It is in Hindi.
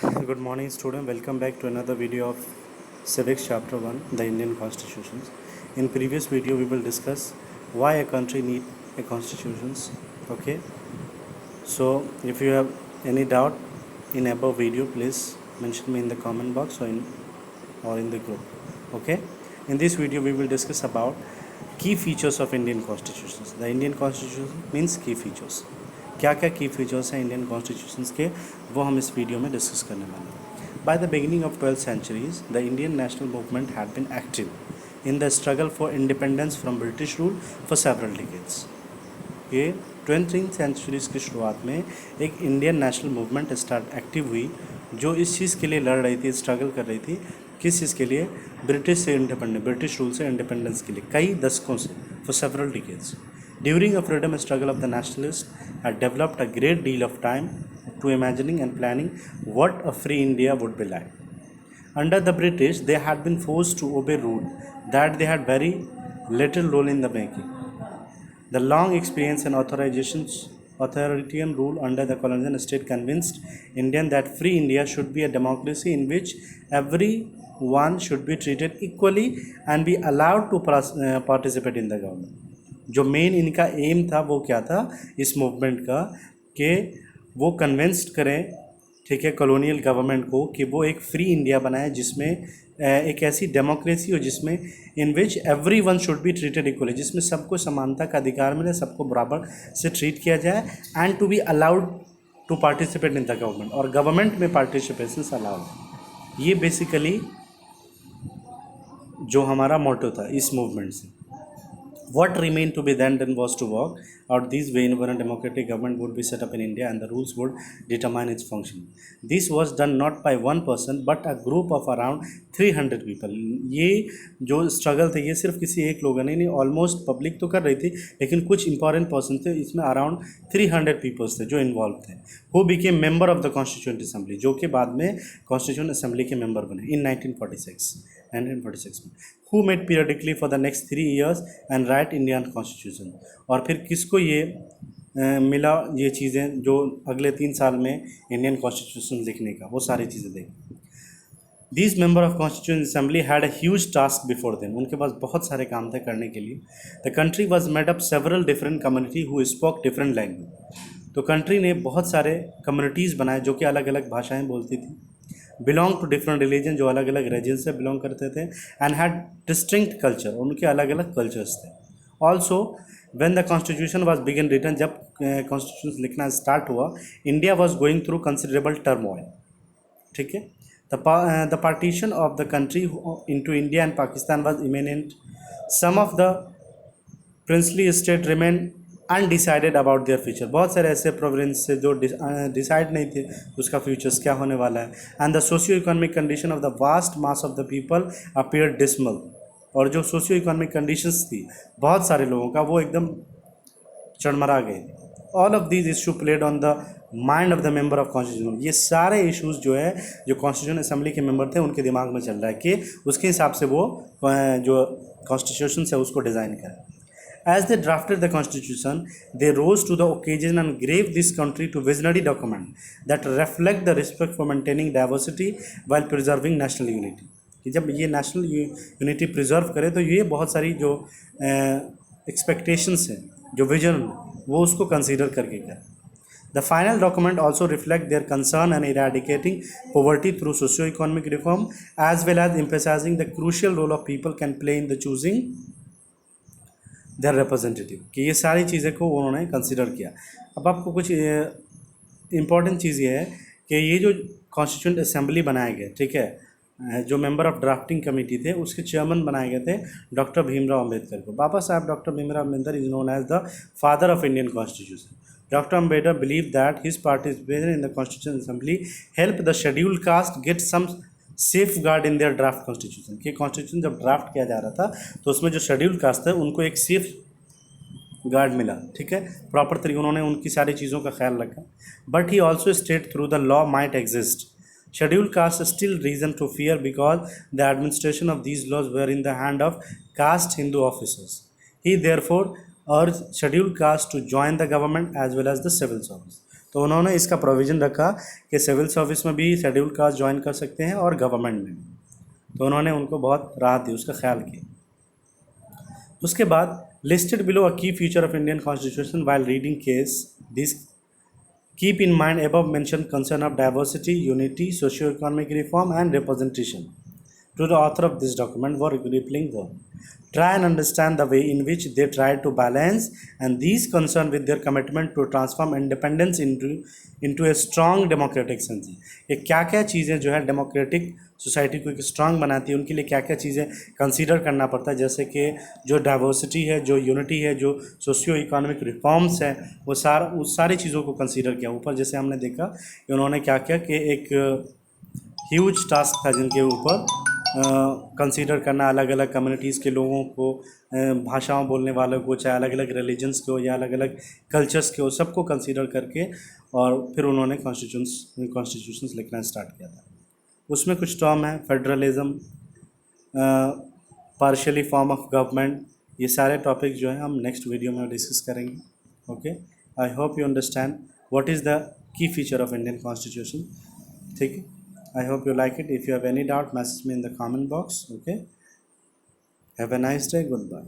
Good morning, student. Welcome back to another video of Civics Chapter 1, the Indian Constitutions. In previous video, we will discuss why a country need a constitutions. Okay. So, if you have any doubt in above video, please mention me in the comment box or in the group. Okay. In this video, we will discuss about key features of Indian constitutions. The Indian constitution means key features. क्या क्या की फीचर्स हैं इंडियन कॉन्स्टिट्यूशंस के, वो हम इस वीडियो में डिस्कस करने वाले हैं. By the beginning of 12th centuries, the Indian national movement had been active in the struggle for independence from British rule for several decades. ये 20th centuries की शुरुआत में एक Indian national movement start active हुई जो इस चीज़ के लिए लड़ रही थी, स्ट्रगल कर रही थी. किस चीज़ के लिए? ब्रिटिश रूल से इंडिपेंडेंस के लिए कई दशकों से, for several decades. During a freedom struggle of the nationalists had developed a great deal of time to imagining and planning what a free India would be like. Under the British, they had been forced to obey rule that they had very little role in the making. The long experience and authoritarian rule under the colonial state convinced Indians that free India should be a democracy in which everyone should be treated equally and be allowed to participate in the government. जो मेन इनका एम था वो क्या था इस मूवमेंट का, कि वो कन्विंस्ड करें, ठीक है, कॉलोनियल गवर्नमेंट को कि वो एक फ्री इंडिया बनाए जिसमें एक ऐसी डेमोक्रेसी हो जिसमें in which every one should be treated equally, जिसमें सबको समानता का अधिकार मिले, सबको बराबर से ट्रीट किया जाए, and to be allowed to participate in the government, और गवर्नमेंट में पार्टिसिपेशन अलाउड. ये बेसिकली जो हमारा मोटो था इस मूवमेंट से. What remained to be done was to work out this way when a democratic government would be set up in India and the rules would determine its function. This was done not by one person but a group of around 300 people. ये जो स्ट्रगल थे ये सिर्फ किसी एक लोगों ने नहीं, ऑलमोस्ट पब्लिक तो कर रही थी लेकिन कुछ इंपॉर्टेंट पर्सन थे, इसमें अराउंड 300 पीपल्स थे जो इन्वॉल्व थे. Who became member of the constituent assembly, जो कि बाद में कॉन्स्टिट्यूएंट असेंबली के मेंबर बने इन 1946 में. Who met periodically for the next 3 years and write Indian Constitution. और फिर किसको ये मिला ये चीज़ें जो अगले 3 साल में इंडियन कॉन्स्टिट्यूशन लिखने का, वो सारी चीज़ें देखें. These member of Constituent Assembly had a huge task before them. उनके पास बहुत सारे काम थे करने के लिए. The country was made up several different community who spoke different language. तो कंट्री ने बहुत सारे कम्युनिटीज़ बनाए जो कि अलग अलग भाषाएं बोलती थी. बिलोंग टू डिफरेंट रिलीजन, जो अलग अलग रीजन से बिलोंग करते थे, एंड हैड डिस्टिंक्ट कल्चर, उनके अलग अलग कल्चर्स थे. Also when the constitution was begin written, जब कॉन्स्टिट्यूशन लिखना स्टार्ट हुआ, India was going through considerable turmoil. ठीक है, the partition of the country into India and Pakistan was imminent. Some of the princely state remain undecided about their future. बहुत सारे ऐसे प्रोविंस से जो डिसाइड नहीं थे उसका फ्यूचर्स क्या होने वाला है. And the socio economic condition of the vast mass of the people appear dismal. और जो सोशियो इकोनॉमिक कंडीशंस थी बहुत सारे लोगों का, वो एकदम चरमरा गए. All of these issue played on the mind of the member of constitution. ये सारे इशूज़ जो है जो कॉन्स्टिट्यूशन असेंबली के मेंबर थे उनके दिमाग में चल रहा है कि उसके हिसाब से वो जो कॉन्स्टिट्यूशन है उसको डिज़ाइन करें. As they drafted the constitution, they rose to the occasion and gave this country to visionary document that reflect the respect for maintaining diversity while preserving national unity. कि जब ये नेशनल यूनिटी प्रिजर्व करे तो ये बहुत सारी जो एक्सपेक्टेशंस हैं, जो विजन, वो उसको कंसीडर करके करें. The final document also reflect their concern and eradicating poverty through socio-economic reform as well as emphasizing the crucial role of people can play in the choosing their representative, कि ये सारी चीज़ें को उन्होंने कंसिडर किया. अब आपको कुछ इम्पॉर्टेंट चीज़ ये है कि ये जो कॉन्स्टिट्यूएंट असेंबली बनाए गए, ठीक है, जो मेंबर ऑफ ड्राफ्टिंग कमेटी थे उसके चेयरमैन बनाए गए थे डॉक्टर भीमराव अम्बेडकर को. Baba Saheb doctor Bhimrao Ambedkar is known as the father of Indian constitution. Doctor Ambedkar believe that his participation in the constitution assembly help the scheduled caste get some safeguard in their draft constitution. कि कॉन्स्टिट्यूशन जब ड्राफ्ट किया जा रहा था तो उसमें जो शेड्यूल कास्ट है उनको एक सेफ गार्ड मिला. ठीक है, प्रॉपर तरीके उन्होंने उनकी सारी चीज़ों का ख्याल रखा. But he also state through the law might exist schedule caste still reason to fear because the administration of these laws were in the hand of caste Hindu officers. He therefore urged scheduled castes to join the government as well as the civil service. तो उन्होंने इसका प्रोविज़न रखा कि सिविल सर्विस में भी शेड्यूल कास्ट ज्वाइन कर सकते हैं और गवर्नमेंट में, तो उन्होंने उनको बहुत राहत दी, उसका ख्याल किया। उसके बाद लिस्टेड बिलो अ की feature of Indian constitution while reading case this keep in mind above mentioned concern of diversity, unity, socio-economic reform and representation. To the author of this document were rippling words. Try and understand the way in which they tried to balance and these concern with their commitment to transform independence into a strong democratic sense. ये क्या क्या चीज़ें जो है डेमोक्रेटिक सोसाइटी को एक स्ट्रांग बनाती है, उनके लिए क्या क्या चीज़ें कंसीडर करना पड़ता है, जैसे कि जो डाइवर्सिटी है, जो यूनिटी है, जो सोशियो इकोनॉमिक रिफॉर्म्स है, वो सारी चीज़ों को कंसीडर किया। ऊपर जैसे हमने देखा कि उन्होंने क्या किया कि एक ह्यूज टास्क था जिनके ऊपर कंसीडर करना अलग अलग कम्युनिटीज़ के लोगों को, भाषाओं बोलने वालों को, चाहे अलग अलग रिलीजन्स के हो या अलग अलग कल्चर्स के हो, सबको कंसीडर करके और फिर उन्होंने कॉन्स्टिट्यूशंस लिखना स्टार्ट किया था। उसमें कुछ टर्म है federalism, partially form of government, ये सारे टॉपिक जो हैं हम नेक्स्ट वीडियो में डिस्कस करेंगे। Okay, I hope you understand what is the key feature of Indian constitution. ठीक है, I hope you like it. If you have any doubt, message me in the comment box. Okay. Have a nice day. Goodbye.